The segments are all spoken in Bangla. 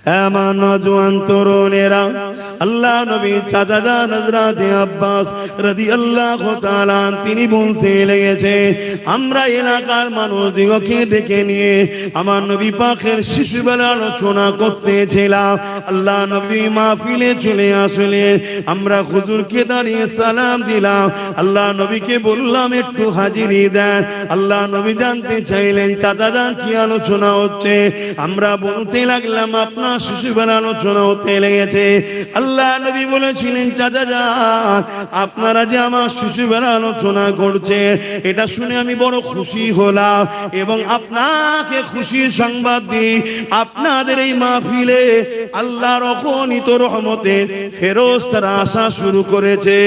আমার নওজোয়ান তরুণেরা, আল্লাহ নবী চাচা জান হযরত আব্বাস রাদিয়াল্লাহু তাআলা তিনি বলতে লেগেছে, আমরা এলাকার মানুষদিগকে ডেকে নিয়ে আমার নবী পাকের শিশুবেলা আলোচনা করতেছিলাম। আল্লাহ নবী মাহফিলে চলে আসলেন, আমরা হুজুরকে দাঁড়িয়ে সালাম দিলাম। আল্লাহ নবীকে বললাম একটু হাজিরি দেন। আল্লাহ নবী জানতে চাইলেন চাচা জান কি আলোচনা হচ্ছে। আমরা বলতে লাগলাম আপনার শিশুবেলা আলোচনা হতে লেগেছে। আল্লাহ নবী বলেছিলেন চাচা যান আপনারা যে আমার শিশুবেলা আলোচনা করছে এটা শুনে আমি বড় খুশি হলাম, এবং আপনাকে খুশির সংবাদ দিই আপনাদের এই মাহফিলে আল্লাহর অগণিত রহমতের ফেরেশতারা আসা শুরু করেছে।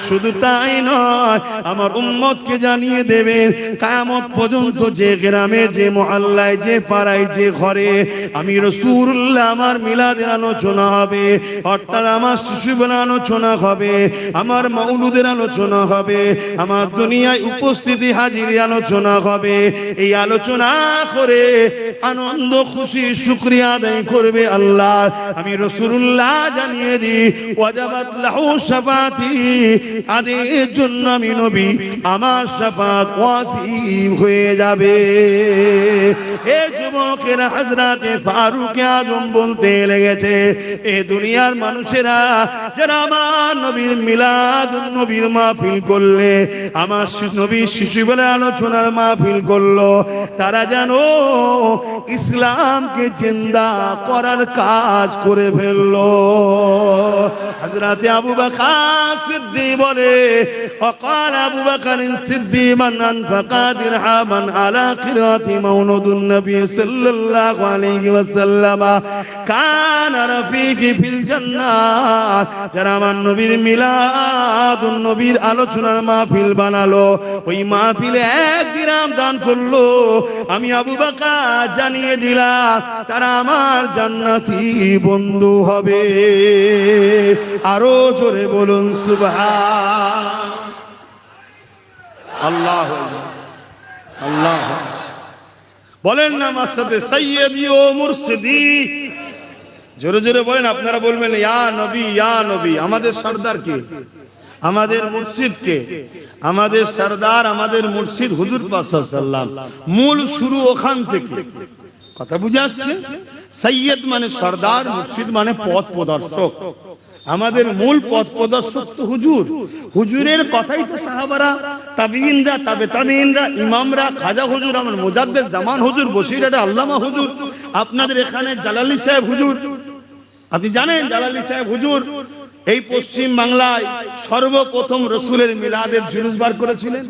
শুধু তাই নয়, আমার উম্মতকে জানিয়ে দেবেন কিয়ামত পর্যন্ত যে গ্রামে, যে মহল্লায়, যে পাড়ায়, যে ঘরে আমি রাসূলুল্লাহ আমার মিলাদের আলোচনা হবে, অর্থাৎ আমার শিশুবেলা আলোচনা হবে, আমার মাউলুদের আলোচনা হবে, আমার দুনিয়ায় উপস্থিতি হাজিরি আলোচনা হবে। এই আলোচনা করে আনন্দ খুশি শুকরিয়া আদায় করবে আল্লাহ। আমি রাসূলুল্লাহ জানিয়ে দিই ওয়াজাবাত লাহু শাফাতি, তাদের জন্য আমি নবী আমার শাফাত ওয়াজিব হয়ে যাবে। এ যুবকেরা হযরতে ফারুক আজম বলতে লেগেছে, এ দুনিয়ার মানুষেরা যারা আমার নবীর মিলাদ নবীর মাহফিল করলে, আমার নবীর শিশুবেলা আলোচনার মাহফিল করলো, তারা জানো ইসলামকে জিন্দা করার কাজ করে ফেললো। হযরতে আবু বকর সিদ্দিক বলে, وقال أبو بكر الصديق من أنفق درهما على قراءة مولود النبي صلى الله عليه وسلم كان رفيقي في الجنة। যারা আমার নবীর মিলাদ নবীর আলোচনার মাহফিল বানালো, ওই মাহফিলে 1 দিরহাম দান করলো, আমি আবু বকর জানিয়ে দিলাম তারা আমার জান্নাতি বন্ধু হবে। আরো জোরে বলুন সুবহান আল্লাহ আল্লাহ। বলেন না আমার সাথে সাইয়্যিদি ও মুরশিদি, জোরে জোরে বলেন। আপনারা বলবেন ইয়া নবী ইয়া নবী। আমাদের সরদার কে? আমাদের মুর্শিদ কে? আমাদের সরদার আমাদের মুর্শিদ হুজুর পাক সাল্লাল্লাহু আলাইহি ওয়াসাল্লাম। মূল শুরু ওখান থেকে। কথা বুঝে আসছে? সৈয়দ মানে সরদার, মুর্শিদ মানে পথ প্রদর্শক। আমাদের মূল পথ প্রদর্শক তো হুজুর। হুজুরের কথাই তো সাহাবারা, তাবিঈনরা, তাবে তাবিঈনরা, ইমামরা, খাজা হুজুর, আমার মুজাদ্দিদ জামান হুজুর, বসিরহাটে আল্লামা হুজুর, আপনাদের এখানে জালালি সাহেব হুজুর। আপনি জানেন জালালি সাহেব হুজুর এই পশ্চিম বাংলায় সর্বপ্রথম রাসূলের মিলাদের জুলুস বার করেছিলেন,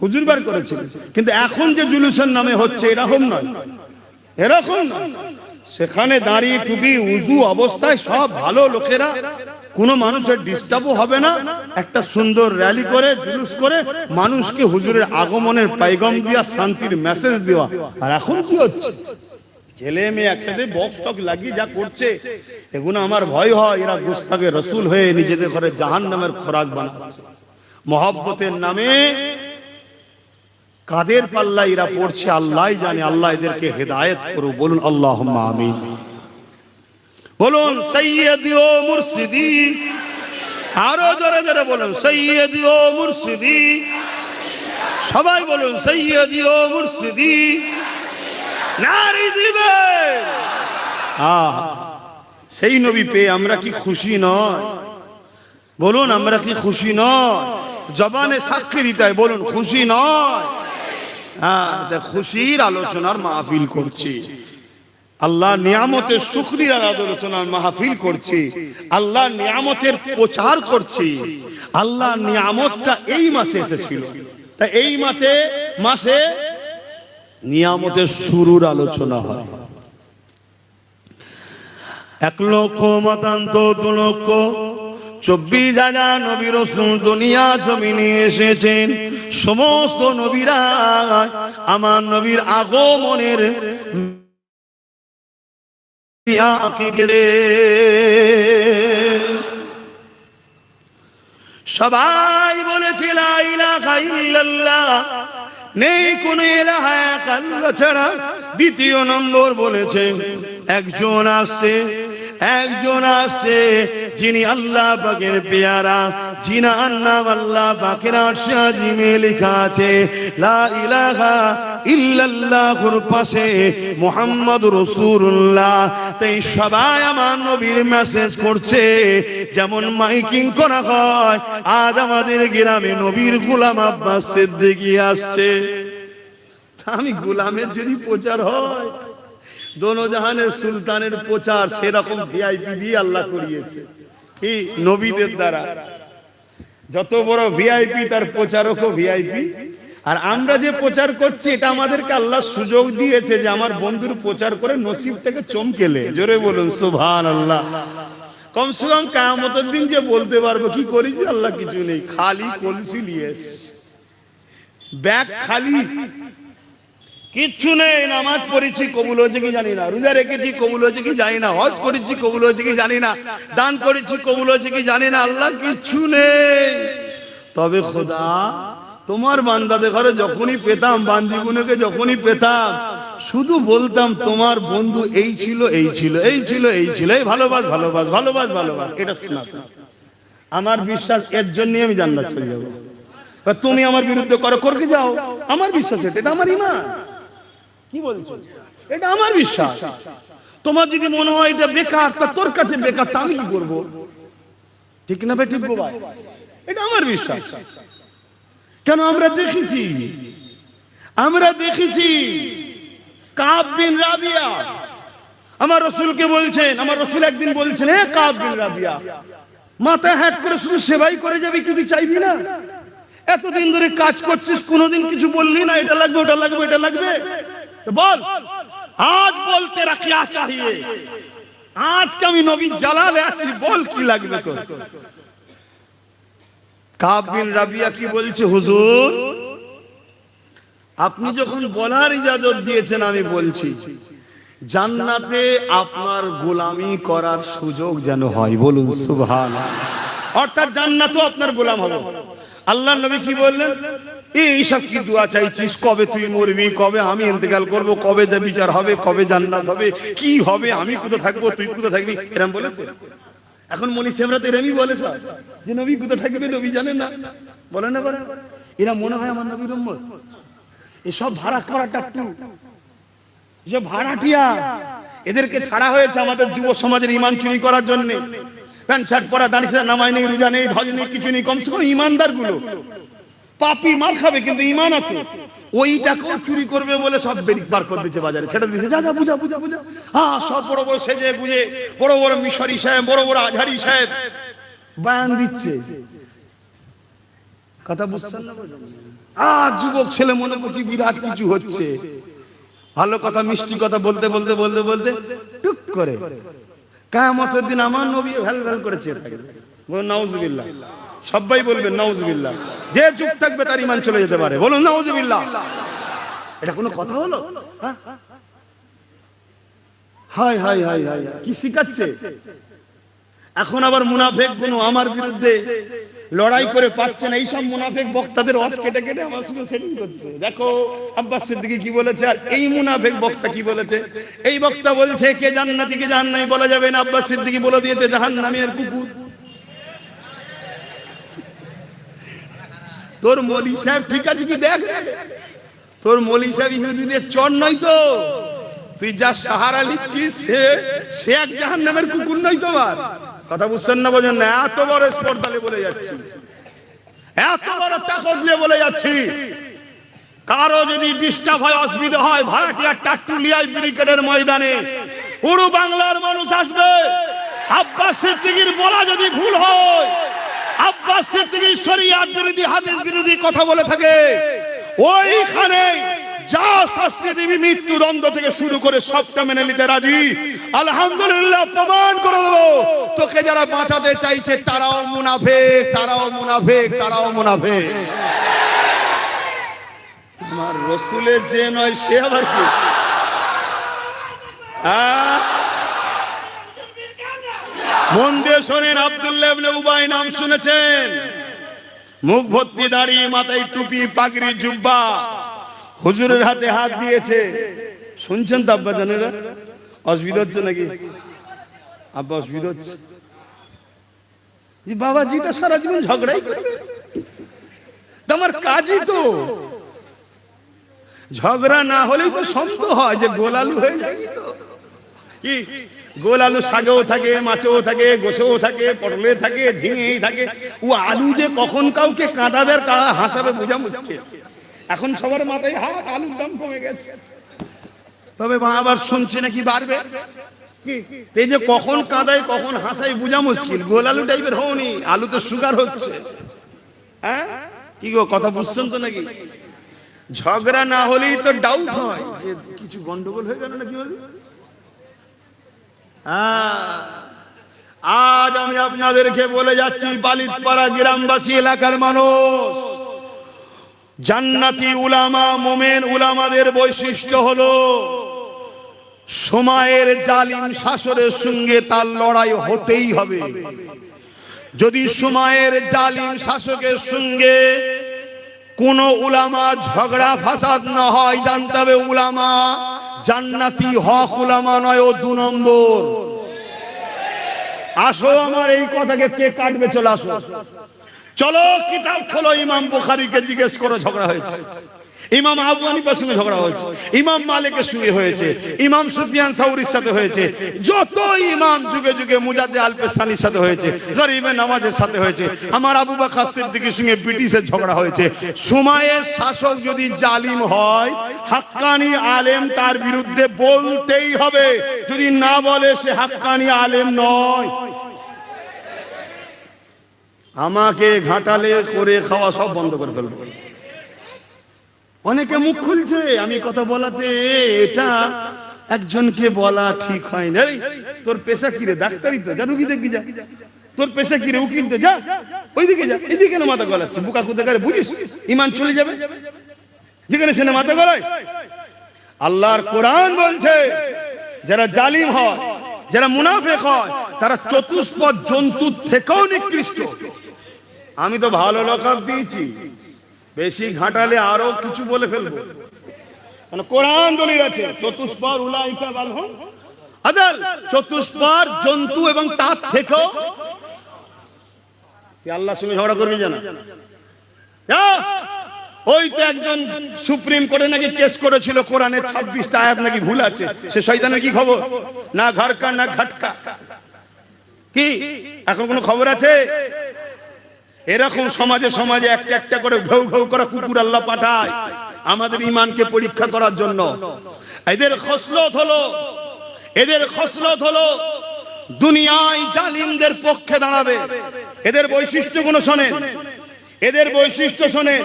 হুজুর বার করেছিলেন। কিন্তু এখন যে জুলুসের নামে হচ্ছে এরকম নয়, এরকম নয়। সেখানে দাঁড়িয়ে টুপি উজু অবস্থায় সব ভালো লোকেরা, কোনো মানুষের ডিস্টার্বও হবে না, একটা সুন্দর র্যালি করে জুলুস করে মানুষকে হুজুরের আগমনের পয়গাম দিয়া শান্তির মেসেজ দেওয়া। আর এখন কি হচ্ছে? ছেলে মেয়ে একসাথে বক্স টক লাগিয়ে যা করছে, এগুলো আমার ভয় হয় এরা গোস্তাকে রসুল হয়ে নিজেদের ঘরে জাহান্নামের খোরাক বানাচ্ছে। মহব্বতের নামে কাদের পাল্লা এরা পড়ছে আল্লাহই জানে। আল্লাহ এদেরকে হেদায়েত করুক। বলুন আল্লাহুম্মা আমিন। বলুন সাইয়্যিদি ও মুরশিদি। আরো জোরে জোরে বলুন সাইয়্যিদি ও মুরশিদি। সবাই বলুন সাইয়্যিদি ও মুরশিদি। নারী দিবে। সেই নবী পেয়ে আমরা কি খুশি নয়? বলুন আমরা কি খুশি নয়? জবানে সাক্ষী দিতে হয়, বলুন খুশি নয়? হ্যাঁ, খুশির আলোচনার মাহফিল করছি, আল্লাহ নিয়ামতের শুকরিয়ার আলোচনার মাহফিল করছি, আল্লাহ নিয়ামতের প্রচার করছি। আল্লাহ নিয়ামতটা এই মাসে এসেছিল, তাই এই মাসে নিয়ামতের শুরুর আলোচনা হয়। 1 লক্ষ মতান্ত 2 লক্ষ 24,000 নবী রাসূল দুনিয়া জমিনে এসেছেন। সমস্ত নবীরা আমার নবীর আগমনের সবাই বলেছে লা ইলাহা ইল্লাল্লাহ, নেই কোন ইলাহা আল্লাহ ছাড়া, দ্বিতীয় নম্বর বলেছে একজন আসছে যিনি আল্লাহ পাকের পেয়ারা, যিনার নাম আল্লাহ পাকের আরশে আজিমে লেখা আছে লা ইলাহা ইল্লাল্লাহুর পাশে মুহাম্মাদুর রাসূলুল্লাহ। তাই সবাই আমার নবীর মেসেজ করছে, যেমন মাইকিং করা হয়। আজ আমাদের গ্রামে নবীর গোলাম আব্বাস সিদ্দিকী আসছে। আমি গোলামের যদি প্রচার হয়, দোনো জাহানের সুলতানের প্রচার সেরকম ভিআইপি দিয়ে আল্লাহ করিয়েছে কি নবীদের দ্বারা। যত বড় ভিআইপি তার প্রচারকও ভিআইপি। আর আমরা যে প্রচার করছি এটা আমাদেরকে আল্লাহ সুযোগ দিয়েছে যে আমার বন্ধুর প্রচার করে নসিবটাকে চমকেলে। জোরে বলুন সুবহানাল্লাহ। কমসে কম কিয়ামতের দিন যে বলতে পারবো কি করেছি আল্লাহ, কিছু নেই, খালি কলসি নিয়ে এসেছি, ব্যাগ খালি, কিচ্ছু নেই। নামাজ পড়েছি কবুল হয়েছে কি জানি না, রোজা রেখেছি কবুল হয়েছে কি জানি না, হজ করেছি কবুল হয়েছে কি জানি না, দান করেছি কবুল হয়েছে কি জানি না, আল্লাহ কিচ্ছু নেই। তবে খোদা তোমার বান্দাদের ঘরে যখনই পেতাম, বান্দিগুলোকে যখনই পেতাম, শুধু বলতাম তোমার বন্ধু এই ছিল এই ছিল এই ছিল এই ছিল, এই ভালোবাস ভালোবাস ভালোবাস ভালোবাস, এটা শোনাতাম। আমার বিশ্বাস এর জন্য আমি জান্নাত চলে যাবো। তুমি আমার বিরুদ্ধে করকে যাও, আমার বিশ্বাস এটা আমার ঈমান। কি বলছো? এটা আমার বিশ্বাস। তোমার যদি মনে হয় এটা বেকার, তা তোর কাছে বেকার, তা আমি কি করবো? ঠিক না ভাই? ঠিক ভাই, এটা আমার বিশ্বাস। কেন? আমরা দেখেছি কাব বিন রাবিয়া আমার রাসূলকে বলছেন, আমার রাসূল একদিন বলছেন, হে কাব বিন রাবিয়া, মাথায় হ্যাট করে শুধু সেবাই করে যাবি, কিছু চাইবি না? এতদিন ধরে কাজ করছিস, কোনোদিন কিছু বললি না এটা লাগবে ওটা লাগবে এটা লাগবে, বল আজ বলতে রাখিয়া চাহিয়ে, আজকে আমি নবী জালালে আছি, বল কি লাগবে তোর? কাব বিন রাবিয়া কি বলছে, হুজুর আপনি যখন বলার ইজাজত দিয়েছেন আমি বলছি, জান্নাতে আপনার গোলামি করার সুযোগ যেন হয়। বলুন সুবহানাল্লাহ। অর্থাৎ জান্নাতও আপনার গোলাম হবে। আল্লাহর নবী কি বললেন, এইসব কি দোয়া চাইছিস? কবে তুই মরবি, কবে আমি ইন্তেকাল করব, কবে যা বিচার হবে, কবে জান্নাত হবে, কি হবে, আমি কোথায় থাকবো, তুই কোথায় থাকবি, এরকম বলেছে? এখন মনি সাহেবরা তো এরকমই বলে সব, যে নবী কোথায় থাকবে নবী জানেন না, বলে না বলে। এরা মনে হয় আমার নবীর উম্মত। এসব ভাড়া করা টাট্টু, এসব ভাড়াটিয়া, এদেরকে ছাড়া হয়েছে আমাদের যুব সমাজের ঈমান চুরি করার জন্য। প্যান্ট শার্ট পরা, দাঁড়িয়ে নামাজ নেই, রোজা নেই, হজ নেই, কিছু নেই। কমসে কম ইমানদার গুলো, পাপি মার খাবে কিন্তু ঈমান আছে, ওইটাকেও চুরি করবে বলে সব বেরিক বার করে দিচ্ছে বাজারে, ছেড়ে দিচ্ছে, যা যা বুঝা বুঝা বুঝা। হ্যাঁ, সব বড় বড় সেজে গুজে, বড় বড় মিশরি সাহেব, বড় বড় আজহারি সাহেব বয়ান দিচ্ছে। কথা বুঝছেন না? আজ যুবক ছেলে মনে করছি বিরাট কিছু হচ্ছে, ভালো কথা মিষ্টি কথা বলতে বলতে বলতে বলতে টুক করে কিয়ামতের দিন আমার নবী ভ্যাল ভ্যাল করে চেয়ে থাকবে। বলুন নাউজুবিল্লাহ। সবাই বলবেন নাউজুবিল্লাহ। যে চুপ থাকবে তার ঈমান চলে যেতে পারে। বলুন নাউজুবিল্লাহ। এটা কোনো কথা হলো? হায় হায় হায় হায়, কি শিখাচ্ছে? এখন আবার মুনাফিক গুলো আমার বিরুদ্ধে লড়াই করে পাচ্ছে না, এইসব মুনাফিক বক্তাদের ওয়াজ কেটে কেটে আমার সঙ্গে সেটিং করছে। দেখো আব্বাস সিদ্দিকী কি বলেছে, আর এই মুনাফিক বক্তা কি বলেছে। এই বক্তা বলছে কে জান্নাতি কে জাহান্নামী বলা যাবে না, আব্বাস সিদ্দিকী বলে দিয়েছে জাহান্নামীর কুকুর। তোর মৌলী সাহেব ঠিক আছে কি? দেখ তোর মৌলী সাহেব ইহুদিদের চর নয় তো, তুই যা সাহারা লিখছিস সে এক জাহান্নামের কুকুর নয় তোমার। কথা বুঝছেন না? বোঝেন না? এত বড় স্পর্ধালে বলে যাচ্ছি, এত বড় তাকত দিয়ে বলে যাচ্ছি। কারো যদি ডিস্টার্ব হয়, অসুবিধা হয়, ভাড়াটিয়া টাট্টুলিয়ায় ব্রিগেডের ময়দানে পুরো বাংলার মানুষ আসবে। আব্বাস সিদ্দিকীর বলা যদি ভুল হয়, আব্বাস সিদ্দিকী শরিয়াত বিরোধী হাদিস বিরোধী কথা বলে থাকে, ওইখানে যা শাস্তি দিবি, মৃত্যুদণ্ড থেকে শুরু করে সবটা মেনে নিতে রাজি। আলহামদুলিল্লাহ, প্রমাণ করে দেবো তোকে যারা বাঁচাতে চাইছে তারাও মুনাফিক, তারাও মুনাফিক, তারাও মুনাফিক। আমার রাসূলের যে নয় সে আবার কি? মন দিয়ে শোনেন, আব্দুল্লাহ ইবনে উবাই নাম শুনেছেন? মুখ ভর্তি দাড়ি, মাথায় টুপি, পাগড়ি, জুব্বা, হুজুরের হাতে হাত দিয়েছে, শুনছেন তো আব্বা জানেরা? অসুবিধা হচ্ছে নাকি আব্বা? অসুবিধা হচ্ছে যে বাবাজিটা সারা জীবন ঝগড়াই করবে। তোমার কাজই তো ঝগড়া না হলেই তো সন্দেহ হয় যে গোল আলু হয়ে যায়। তো কি গোল আলু শাকেও থাকে, মাছেও থাকে, গোসেও থাকে, পটলে থাকে, ঝিঙেই থাকে। ও আলু যে কখন কাউকে কাঁদাবে আর হাসাবে বোঝা মুশকিল। এখন সবার মাথায় হাত, আলুর দাম কমে গেছে, তবে আবার শুনছে নাকি বাড়বে। এই যে কখন কাঁদায় কখন হাসাই বোঝা মুশকিল। গোল আলু টাইপের হওনি, আলু তো সুগার হচ্ছে। হ্যাঁ কি গো, কথা বুঝছেন তো নাকি? ঝগড়া না হলেই তো ডাউট হয় যে কিছু গন্ডগোল হয়ে গেল নাকি বলি। আজ আমি আপনাদেরকে বলে যাচ্ছি, বালিতপাড়া গ্রামবাসী এলাকার মানুষ, জান্নাতি উলামা, মোমেন উলামাদের বৈশিষ্ট্য হলো সময়ের জালিম শাসনের সঙ্গে তার লড়াই হতেই হবে। যদি সময়ের জালিম শাসকের সঙ্গে কোন উলামা ঝগড়া ফাসাদ না হয়, জানতে হবে উলামা জান্নাতি, হক উলামা নয়, ও 2 নম্বর। আসো, আমার এই কথাকে কে কাটবে? চলে আসো, চলো কিতাব খোলো। ইমাম বুখারীকে জিজ্ঞেস করো ঝগড়া হয়েছে, ইমাম আবু হানিফার সঙ্গে ঝগড়া হয়েছে, ইমাম মালিকের সঙ্গে হয়েছে, ইমাম সুফিয়ান সাউরির সাথে হয়েছে, যত ইমাম যুগে যুগে মুজাদ্দিদ আল-পেসানির সাথে হয়েছে, গরিবে নামাজের সাথে হয়েছে, আমার আবু বকর সিদ্দিকের সঙ্গে ব্রিটিশের ঝগড়া হয়েছে। সময়ের শাসক যদি জালিম হয়, হাক্কানি আলেম তার বিরুদ্ধে বলতেই হবে। যদি না বলে সে হাক্কানি আলেম নয়। আমাকে ঘাটালে করে খাওয়া সব বন্ধ করে ফেলবো। অনেকে মুখ খুলছে আমি কথা বলাতে, এটা একজনকে বলা ঠিক হয় না। তোর পেশা কি রে? ডাক্তারি তো, যা রুগী দেখি যা। তোর পেশা কি রে? উকিল তো, যা ওইদিকে যা। এদিকে কেন মাথা গলাচ্ছি? বুকা কোথাকারে বুঝিস? ইমান চলে যাবে যেখানে সেখানে মাথা গলায়। আল্লাহর কোরআন বলছে, যারা জালিম হয়, যারা মুনাফিক হয়, তারা চতুষ্পদ জন্তুর থেকেও নিকৃষ্ট। আমি তো ভালো লকাব দিয়েছি, বেশি ঘাটালে আরো কিছু বলে ফেলবো। কোরআন দলিল আছে, চতুষ্পদ উলাইকা বালহুম আদাল, চতুষ্পদ জন্তু এবং তার থেকেও। আল্লাহর সঙ্গে ঝগড়া করবি জানা? ওই তো একজন সুপ্রিম কোর্টে নাকি কেস করেছিল, কোরআনের 26টা আয়াত নাকি ভুল আছে। সে শয়তানের কি খবর? না ঘরকা না ঘটকা, কি এখন কোনো খবর আছে? এরকম সমাজে সমাজে একটা একটা করে ঘেউ ঘেউ করা কুকুর আল্লাহ পাঠায় আমাদের ইমানকে পরীক্ষা করার জন্য। এদের খসলত হলো দুনিয়ায় জালিমদের পক্ষে দাঁড়াবে। এদের বৈশিষ্ট্যগুলো শোনেন, এদের বৈশিষ্ট্য শোনেন।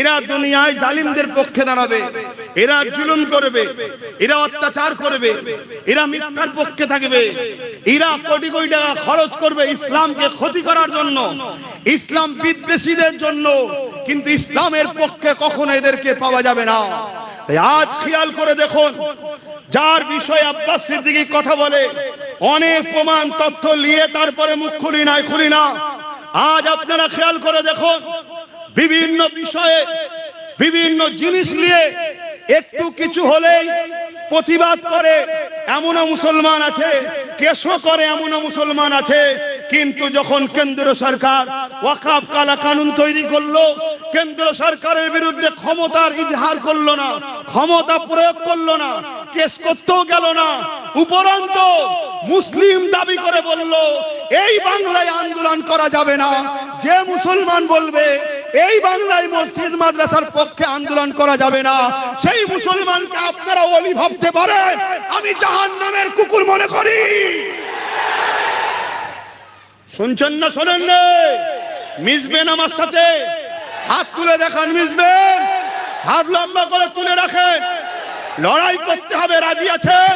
এরা দুনিয়ায় জালিমদের পক্ষে দাঁড়াবে, এরা জুলুম করবে, এরা অত্যাচার করবে, এরা মিথ্যার পক্ষে থাকবে, এরা কোটি কোটি টাকা খরচ করবে ইসলামকে ক্ষতি করার জন্য, ইসলাম বিদ্বেষীদের জন্য। কিন্তু ইসলামের পক্ষে কখনো এদেরকে পাওয়া যাবে না। তাই আজ খেয়াল করে দেখুন, যার বিষয়ে আব্বাস সিদ্দিকী কথা বলে, অনেক প্রমাণ তথ্য নিয়ে তারপরে মুখ খুলি না। আজ আপনারা খেয়াল করে দেখুন, বিভিন্ন বিষয়ে বিভিন্ন জিনিস নিয়ে একটু কিছু হলেই প্রতিবাদ করে এমনও মুসলমান আছে, কেসও করে এমনও মুসলমান আছে। কিন্তু যখন কেন্দ্র সরকার ওয়াকফ কালা কানুন তৈরি করলো, কেন্দ্র সরকারের বিরুদ্ধে ক্ষমতার ইজহার করলো না, ক্ষমতা প্রয়োগ করলো না, কেস করতেও গেল না, উপরন্ত মুসলিম দাবি করে বলল এই বাংলায় আন্দোলন করা যাবে না। যে মুসলমান বলবে এই বাংলায় মসজিদ মাদ্রাসার পক্ষে আন্দোলন করা যাবে না, সেই মুসলমানকে আপনারা ওলি ভাবতে পারেন, আমি জাহান্নামের কুকুর মনে করি। শুনছেন না? শোনেন না? মিশবেন আমার সাথে? হাত তুলে দেখান। মিশবেন? হাত লম্বা করে তুলে রাখেন। লড়াই করতে হবে, রাজি আছেন?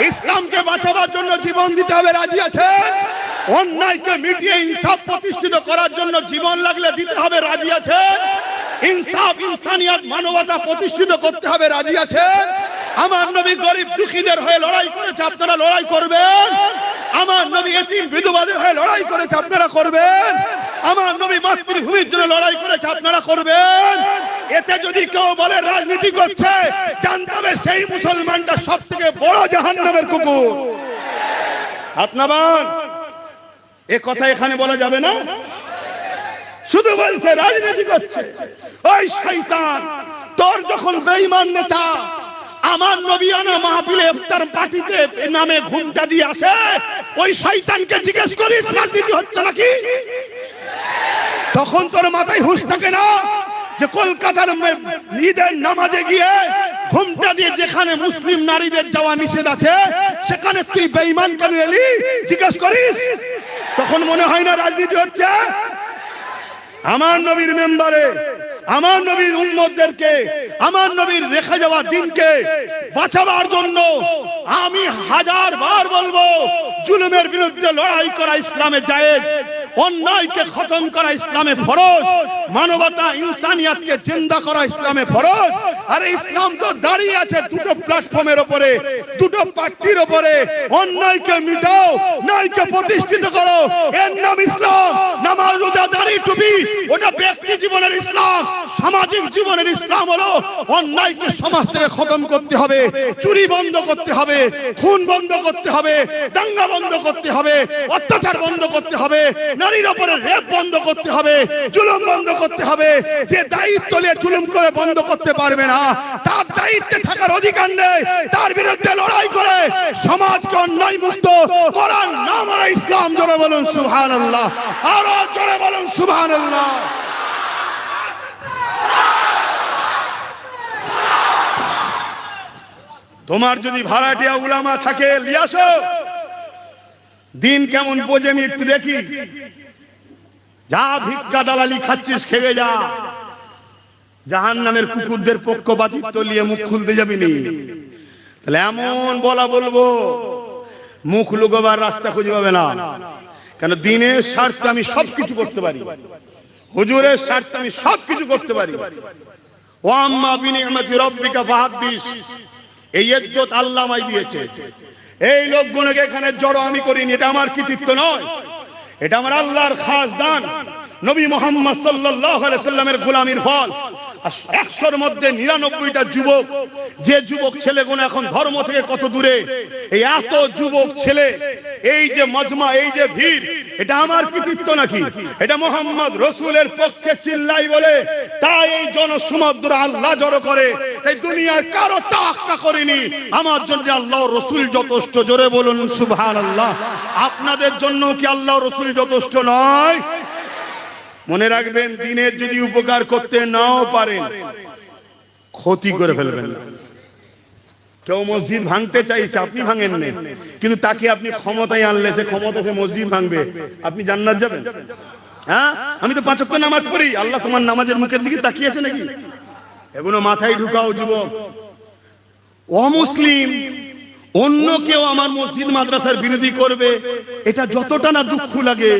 ইসলামকে বাঁচাবার জন্য জীবন দিতে হবে, রাজি আছেন? অন্যায়কে মিটিয়ে ইনসাফ প্রতিষ্ঠিত করার জন্য জীবন লাগলে দিতে হবে, রাজি আছেন? ইনসাফ, ইনসানিয়ত, মানবতা প্রতিষ্ঠিত করতে হবে, রাজি আছেন? আমার নবী গরিব দুঃখীদের হয়ে লড়াই করেছে, আপনারা লড়াই করবেন? আমার নবী এতিম বিধবাদের হয়ে লড়াই করেছে, আপনারা করবেন? আমার নবী মাতৃভূমির জন্য লড়াই করেছে, আপনারা করবেন? এতে যদি কেউ বলে রাজনীতি করছে, জানতে হবে সেই মুসলমানটা সব থেকে বড় জাহান্নামের কুকুর। হাত নামান। এ কথা এখানে বলা যাবে না। শুধু বলছে রাজনীতি করছে। ওই শয়তান, তোর যখন বেঈমান নেতা আমার নবিয়ানা মাহফিলে ইফতার পার্টিতে নামে ঘুমটা দিয়ে আসে, ওই শয়তানকে জিজ্ঞেস করিস রাজনীতি হচ্ছে নাকি? তখন তোর মাথায় হুঁশ থাকে না যে কলকাতার ঈদের নামাজে গিয়ে ঘুমটা দিয়ে যেখানে মুসলিম নারীদের যাওয়া নিষেধ আছে সেখানে তুই বেঈমান কেন এলি জিজ্ঞেস করিস? তখন মনে হয় না রাজনীতি হচ্ছে? আমার নবীর মেম্বারে আমার নবীর উম্মতদেরকে আমার নবীর রেখে যাওয়া দিনকে বাঁচাবার জন্য আমি হাজার বার বলবো, জুলুমের বিরুদ্ধে লড়াই করা ইসলামে জায়েজ, অন্যায়কে খতম করা ইসলামে ফরজ, মানবতা ইনসানিয়াতকে জিন্দা করা ইসলামে ফরজ। আর ইসলাম তো দাঁড়িয়ে আছে দুটো প্ল্যাটফর্মের উপরে, দুটো পার্টির উপরে। অন্যায়কে মিটাও, ন্যায়কে প্রতিষ্ঠিত করো, এর নাম ইসলাম। নামাজ, রোজা, দাড়ি, টুপি ওটা ব্যক্তি জীবনের ইসলাম। সামাজিক জীবনের ইসলাম হলো অন্যায়কে সমাজ থেকে খতম করতে হবে, চুরি বন্ধ করতে হবে, খুন বন্ধ করতে হবে, দাঙ্গা বন্ধ করতে হবে, অত্যাচার বন্ধ করতে হবে, নারীর উপরে রেপ বন্ধ করতে হবে, জুলুম বন্ধ করতে হবে। যে দায়িত্ব নিয়ে জুলুম করে বন্ধ করতে পারবে না, তার দায়িত্বে থাকার অধিকার নেই। তার বিরুদ্ধে লড়াই করে সমাজকে অন্যায় মুক্ত করার নাম হলো ইসলাম। জোরে বলুন সুবহানাল্লাহ, আরো জোরে বলুন সুবহানাল্লাহ। তোমার যদি ভাড়াটিয়া উলামা থাকে লিয়াসো, দিন কেমন বোঝে আমি একটু দেখি। যা ভিক্ষা দালালি খাচ্ছিস খেয়ে যা, জাহান্নামের কুকুরদের পক্ষপাতিত্ব নিয়ে মুখ খুলতে যাবি নি। তাহলে এমন বলবো মুখ লুকোবার রাস্তা খুঁজে পাবে না। কেন দিনের স্বার্থে আমি সবকিছু করতে পারি, হুজুরের স্বার্থে আমি সবকিছু করতে পারি। ও আম্মা বিনিয়ামতি রাব্বিকা ফাহাদ্দিস, এই ইজ্জত আল্লাহ আমায় দিয়েছে। এই লোকগুলোকে এখানে জড়ো আমি করিনি, এটা আমার কৃতিত্ব নয়, এটা আমার আল্লাহর খাস দান। নবী মুহাম্মদ সাল্লাল্লাহু আলাইহি সাল্লামের গোলামির ফল। 100-র মধ্যে 99টা যুবক, যে যুবক ছেলেগুলো এখন ধর্ম থেকে কত দূরে, এই এত যুবক ছেলে, এই যে মজমা, এই যে ভিড়, এটা আমার কৃতিত্ব নাকি? এটা মুহাম্মদ রাসূলের পক্ষে চিল্লাই বলে তাই এই জনসমুদ্র আল্লাহ জড়ো করে। এই দুনিয়ার কারো তাক্কা করেনি, আমার জন্য আল্লাহ রাসূল যথেষ্ট। জোরে বলুন সুবহানাল্লাহ। আপনাদের জন্য কি আল্লাহ রাসূল যথেষ্ট নয়? মনে রাখবেন, দিনের যদি উপকার করতে নাও পারেন, ক্ষতি করে ফেলবেন না। কেউ মসজিদ ভাঙতে চাইছে, আপনি ভাঙেন না, কিন্তু তাকে আপনি ক্ষমতায় আনলে সে ক্ষমতা সে মসজিদ ভাঙবে, আপনি জান্নাত যাবেন? হ্যাঁ, আমি তো 5 ওয়াক্ত নামাজ পড়ি, আল্লাহ তোমার নামাজের মুখের দিকে তাকিয়ে আছে নাকি? এগুলো মাথায় ঢুকাও যুবক। অমুসলিম অন্য কেউ আমার মসজিদ মাদ্রাসার বিরোধী করবে, এটা যতটা না দুঃখ লাগে,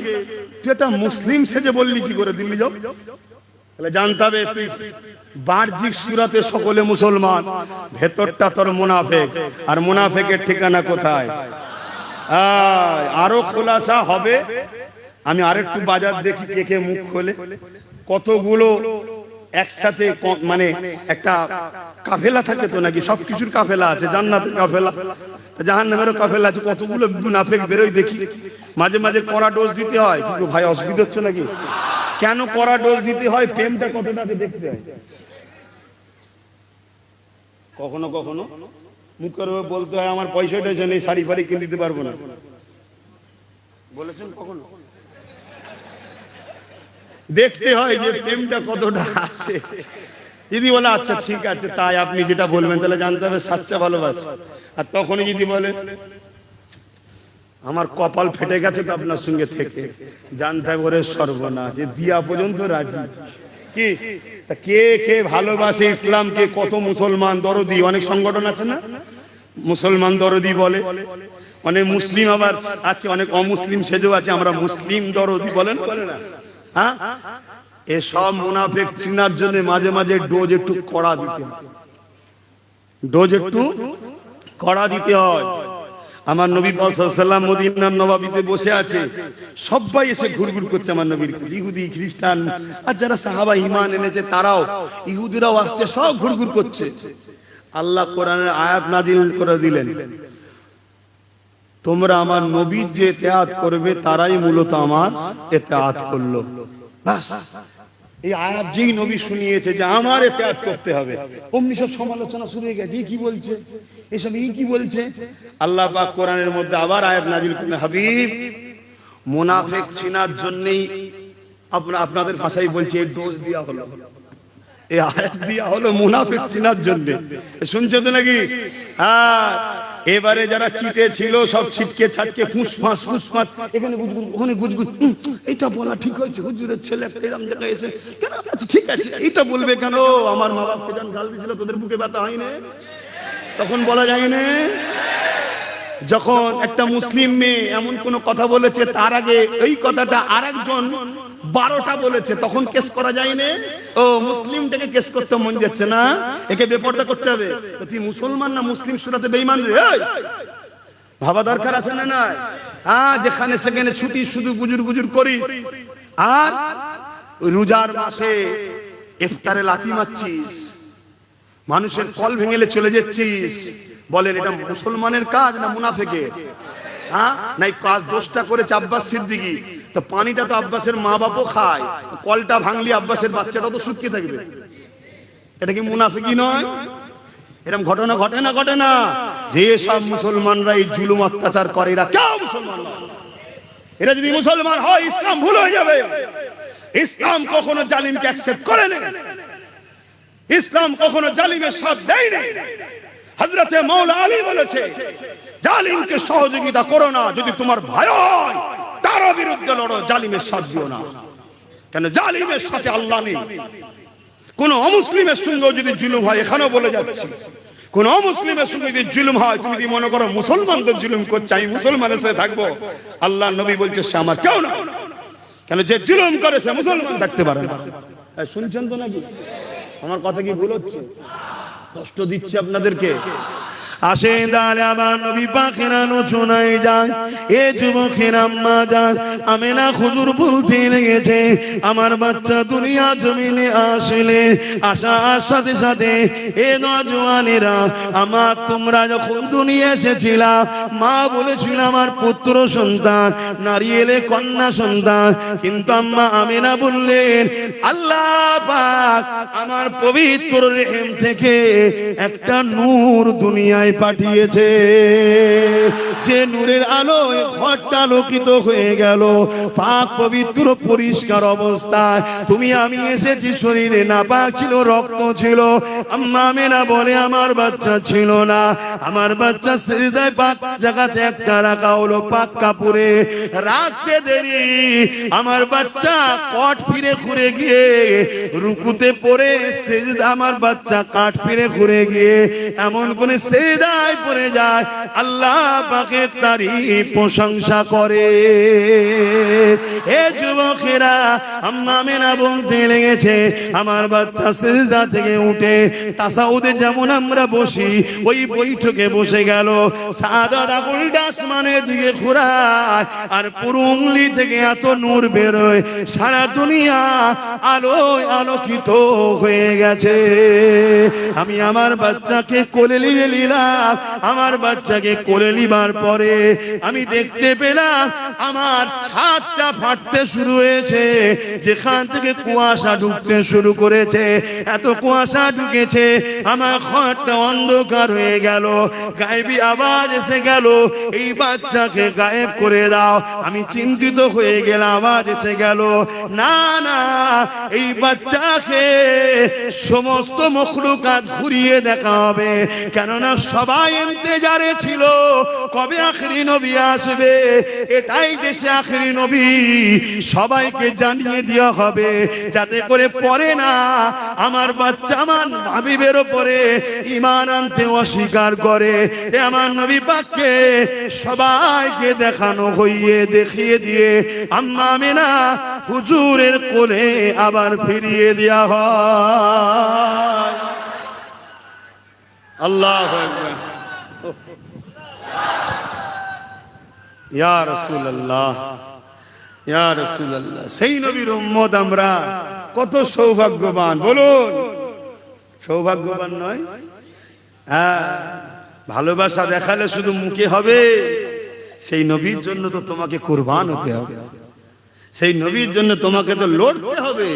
তুই এটা মুসলিম সেজে বললি কি করে দিল্লি যাও? তাহলে জানতে হবে তুই বাহ্যিক সুরাতে সকলে মুসলমান, ভেতরটা তোর মুনাফেক। আর মুনাফেকের ঠিকানা কোথায়? আরো খোলাসা হবে। আমি আরেকটু বাজার দেখি কে কে মুখ খোলে। কতগুলো একসাথে, মানে একটা কাফেলা থাকে তো নাকি? সবকিছুর কাফেলা আছে, জান্নাতের কাফেলা, জাহান্নামেরও কাফেলা আছে। কতগুলো মুনাফিক বেরোয় দেখি। মাঝে মাঝে কড়া ডোজ দিতে হয়। কিন্তু ভাই অসুবিধা হচ্ছে নাকি? কেন কড়া ডোজ দিতে হয়? প্রেমটা কতটা দেখতে হয়। কখনো কখনো মুখের বলতে হয় আমার পয়সা টয়সা নেই, শাড়ি ফাড়ি কিনে দিতে পারবো না, বলেছেন কখনো? দেখতে হয় যে প্রেমটা কতটা আছে। যদি বলে আচ্ছা ঠিক আছে তাই আপনি যেটা বলবেন, তাহলে জানতে হবে সাচ্চা ভালোবাসা। আর তখনই যদি বলে আমার কপাল ফেটে গেছে তো আপনার সঙ্গে থেকে, জানতে হবে ওরে সর্বনাশ, দিয়া পর্যন্ত রাজি। কি কে কে ভালোবাসে ইসলামকে? কত মুসলমান দরদি, অনেক সংগঠন আছে না মুসলমান দরদি বলে, অনেক মুসলিম আবার আছে, অনেক অমুসলিম সেজেও আছে, আমরা মুসলিম দরদি বলেন, বলে না? হ্যাঁ, এসব মুনাফিক চিনার জন্য মাঝে মাঝে ডোজ একটু কড়া দিতে হয়, ডোজ একটু কড়া দিতে হয়। আমার নবী পাক সাল্লাল্লাহু আলাইহি ওয়াসাল্লাম মদিনার নবাবিতে বসে আছে, সবাই এসে ঘুরঘুর করছে আমার নবীর কাছে, ইহুদি খ্রিস্টান আর যারা সাহাবা ঈমান এনেছে তারাও, ইহুদিরাও আসছে, সব ঘুরঘুর করছে। আল্লাহ কোরআনের আয়াত নাজিল করে দিলেন, তোমরা আমার নবীর যে ইতিআত করবে তারাই মূলত আমার ইতিআত করলো। বাস, এই আয়াত যেই নবী শুনিয়েছে যে আমার ইতিআত করতে হবে, অমনি সব সমালোচনা শুরু হয়ে গেছে, কি বলছে এসব, কি বলছে। আল্লাহ পাক কোরআনের মধ্যে আবার আয়াত নাজিল করলেন, হাবিব মুনাফিক চিনার জন্যই আপনাদের ভাষায় বলছে এই ডোজ দেয়া হলো, এই আয়াত দেয়া হলো মুনাফিক চিনার জন্য। শুনছো তো নাকি? হ্যাঁ, এবারে যারা চিটে ছিল সব ছিটকে ছাটকে ফুসফাস ফুসফাস, এখানে গুজগুজ ওখানে গুজগুজ, এটা বলা ঠিক হয়েছে, হুজুরের ছেলে একটা এরকম জায়গায় এসে কেন, আচ্ছা ঠিক আছে এটা বলবে কেন, আমার মা বাপকে যখন গাল দিয়েছিল তোদের বুকে ব্যথা হয় না, তখন বলা যায় না। যখন একটা মুসলিম মেয়ে এমন কোন কথা বলেছে তার আগে এই কথাটা আরেকজন 12টা বলেছে, তখন কেস করা যায় না। ও মুসলিমটাকে কেস করতে মন যাচ্ছে না, একে বেপরদা করতে হবে, তো তুই মুসলমান না মুসলিম সুরাতে বেঈমান রে, ভাবা দরকার আছে না? না, হ্যাঁ, যেখানে সেখানে ছুটি শুধু গুজুর গুজুর করি, আর রোজার মাসে ইফতারে লাথি মারছিস, মানুষের কল ভেঙেলে চলে যাচ্ছিস, বলেন এটা মুসলমানের কাজ না মুনাফিকের? হ্যাঁ, নাই কাজ দোষটা করেছে আব্বাস সিদ্দিকী, তো পানিটা তো আব্বাসের মা বাপও খায়, কলটা ভাঙলি আব্বাসের বাচ্চাটা তো শুকিয়ে থাকবে, এটা কি মুনাফিকি নয়? এরকম ঘটনা ঘটে না? ঘটে না? যে সব মুসলমানরা এই জুলুম অত্যাচার করে এরা কেউ মুসলমান নয়। এরা যদি মুসলমান হয় ইসলাম ভুল হয়ে যাবে। ইসলাম কখনো জালিমকে অ্যাকসেপ্ট করে না, ইসলাম কখনো জালিমের সাথ দেয় না। হযরতে মাওলা আলী বলেছে, জালিমকে সহযোগিতা করো না, যদি তোমার ভয় হয় তার বিরুদ্ধে লড়ো, জালিমের সাথ দিও না। কেন? জালিমের সাথে আল্লাহ নেই। কোন অমুসলিমের সঙ্গে যদি জুলুম হয়, এখানেও বলে যাচ্ছে, কোন অমুসলিমের সঙ্গে যদি জুলুম হয়, তুমি যদি মনে করো মুসলমানদের জুলুম করছে আমি মুসলমানের সাথে থাকবো, আল্লাহ নবী বলছে সে আমার কেউ না। কেন? যে জুলুম করে সে মুসলমান থাকতে পারে না। শুনছেন তো নাকি? আমার কথা কি ভুল হচ্ছে? কষ্ট দিচ্ছে আপনাদেরকে? আসেন তাহলে আমার নবী পাকের আলোচনায় যান। এ যুবকের আম্মা যান আমেনা হুজুর বলতে লেগেছে, আমার বাচ্চা দুনিয়া জমিনে আসলে আসার সাথে সাথে এ নওজওয়ানেরা, আমার তোমরা যখন দুনিয়া এসেছিলা মা বলেছিল আমার পুত্র সন্তান, নারী এলে কন্যা সন্তান, কিন্তু আম্মা আমেনা বললেন আল্লাহ পাক আমার পবিত্র রেহেম থেকে একটা নূর দুনিয়ায় পাঠিয়েছে, যে নূরের আলোয় ঘরটা আলোকিত হয়ে গেল, পাক পবিত্র পরিষ্কার অবস্থায়। তুমি আমি এসেছি, শরীরে নাপাক ছিল, রক্ত ছিল। আম্মা আমেনা বলে আমার বাচ্চা ছিল না, আমার বাচ্চা সিজদায় পাক জায়গাতে একটা রাখা হলো পাক কাপড়ে, রাখতে দেরি আমার বাচ্চা কট ফিরে ঘুরে গিয়ে রুকুতে পড়ে সিজদা, আমার বাচ্চা কাট ফিরে ঘুরে গিয়ে এমন কোন সিজদায় পড়ে যায়, আল্লাহ পাকের তারিফ প্রশংসা করে। এ যুবকেরা, আম্মা আমেনা বলতে লেগেছে আমার বাচ্চা সিজদা থেকে উঠে তাসাউদে যেমন আমরা বসি ওই বৈঠকে বসে গেল, সাদা আঙুলটা আসমানের দিকে ঘোরায়, আর পুরো উংলি থেকে এত নূর বেরোয়, সারা দুনিয়া আলোয় আলোকিত হয়ে গেছে। আমি আমার বাচ্চাকে কোলে নিয়ে নিলাম, আমার বাচ্চাকে কোলে নিবার পরে আমি দেখতে পেলাম আমার ছাদটা ফাটতে শুরু হয়েছে, যেখান থেকে কুয়াশা ঢুকতে শুরু করেছে, এত কুয়াশা ঢুকেছে আমার ঘরটা অন্ধকার হয়ে গেল। গায়েবী আওয়াজ এসে গেল, এই বাচ্চাকে গায়েব করে দাও। আমি চিন্তিত হয়ে গেলাম, আওয়াজ এসে গেল না না, এই বাচ্চাকে সমস্ত মখলুকাত ঘুরিয়ে দেখা হবে, কেননা সবাই ইন্তজারে ছিল কবে আখেরি নবী আসবে, এটাই যে সে আখেরি নবী সবাইকে জানিয়ে দেওয়া হবে, যাতে করে পরে না আমার বাচ্চা আমার হাবিবের উপরে ঈমান আনতে অস্বীকার করে। আমার নবী পাককে সবাইকে দেখানো হইয়ে দেখিয়ে দিয়ে আম্মা আমেনা হুজুরের কোলে আবার ফিরিয়ে দেওয়া হয়। আল্লাহু আকবার। ইয়া রাসূলুল্লাহ, ইয়া রাসূলুল্লাহ। সেই নবীর উম্মত আমরা, কত সৌভাগ্যবান বলুন, সৌভাগ্যবান নয়? হ্যাঁ, ভালোবাসা দেখালে শুধু মুখে হবে? সেই নবীর জন্য তো তোমাকে কুরবান হতে হবে, সেই নবীর জন্য তোমাকে তো লড়তে হবে,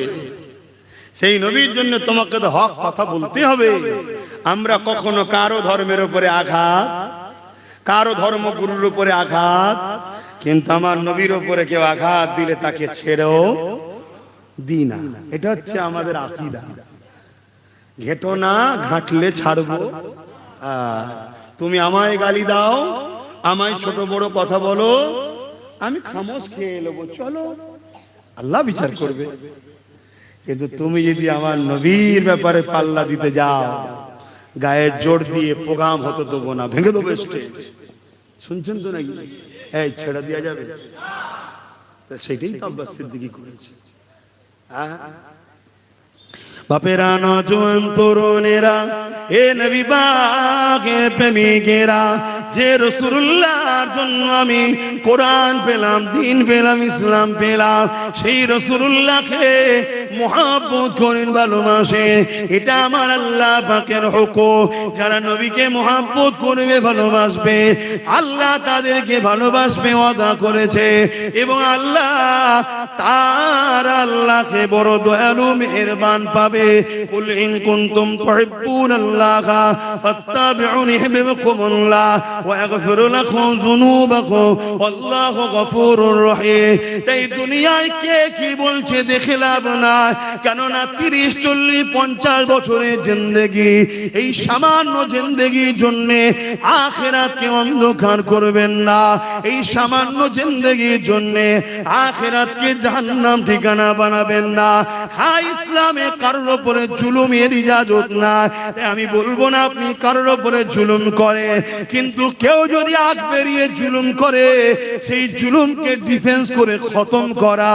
সেই নবীর জন্য তোমাকে তো হক কথা বলতে হবে। আমরা কখনো কারো ধর্মের উপরে আঘাত, কারো ধর্মগুরুর উপরে আঘাত, কিন্তু আমার নবীর উপরে কেউ আঘাত দিলে তাকে ছেড়েও দিই না। এটা হচ্ছে আমাদের আকীদা। ঘেটো না, ঘাটলে ছাড়বো। তুমি আমায় গালি দাও, আমায় ছোট বড় কথা বলো, আমি খামোশ খেয়ে নেবো, চলো, আল্লাহ বিচার করবে। কিন্তু তুমি যদি আমার নবীর ব্যাপারে পাল্লা দিতে যাও, গায়ে জোর দিয়ে প্রোগ্রাম হতে দেবো না, ভেঙে দেবো স্টেজ। শুনছেন তো নাকি? এই ছেড়ে দেওয়া যাবে? সেটাই তো আব্বাস সিদ্দিকী করেছে। বাপেরা, নওজোয়ান তরুণেরা, এ নবী পাকের প্রেমিকেরা, যে রাসূলুল্লাহর জন্য আমি কোরআন পেলাম, দ্বীন পেলাম, ইসলাম পেলাম, সেই রাসূলুল্লাহকে মুহাব্বত করেন, ভালোবাসে, এটা আমার আল্লাহ পাকের হুকুম। যারা নবীকে মুহাব্বত করবে, ভালোবাসবে, আল্লাহ তাদেরকে ভালোবাসবে ওয়াদা করেছে। এবং আল্লাহ তার আল্লাহকে বড় দয়ালু মেহেরবান পাবে। কুল ইন কুনতুম তুহিব্বুনাল্লাহ ফাত্তাবিউনি ইউহিব্বুকুমুল্লাহ ওয়া ইয়াগফির লাকুম যুনুবাকুম ওয়াল্লাহু গফুরুর রহিম। এই দুনিয়ায় কে কি বলছে দেখে লাভ না, কেননা 30, 40, 50 বছরের জিন্দেগি, এই সামান্য জিন্দেগির জন্য আখিরাতকে অন্ধকার করবেন না। এই সামান্য জিন্দেগির জন্য আখিরাতকে জাহান্নাম ঠিকানা বানাবেন না। হ্যাঁ, ইসলামে কারোর উপরে জুলুমের ইজাজত না। আমি বলবো না আপনি কারোর উপরে জুলুম করে, কিন্তু কেউ যদি আগ বেরিয়ে জুলুম করে, সেই জুলুমকে ডিফেন্স করে খতম করা,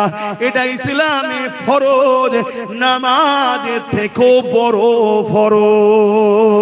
এটা ইসলামে ফরজ, নামাজের থেকেও বড় ফরজ।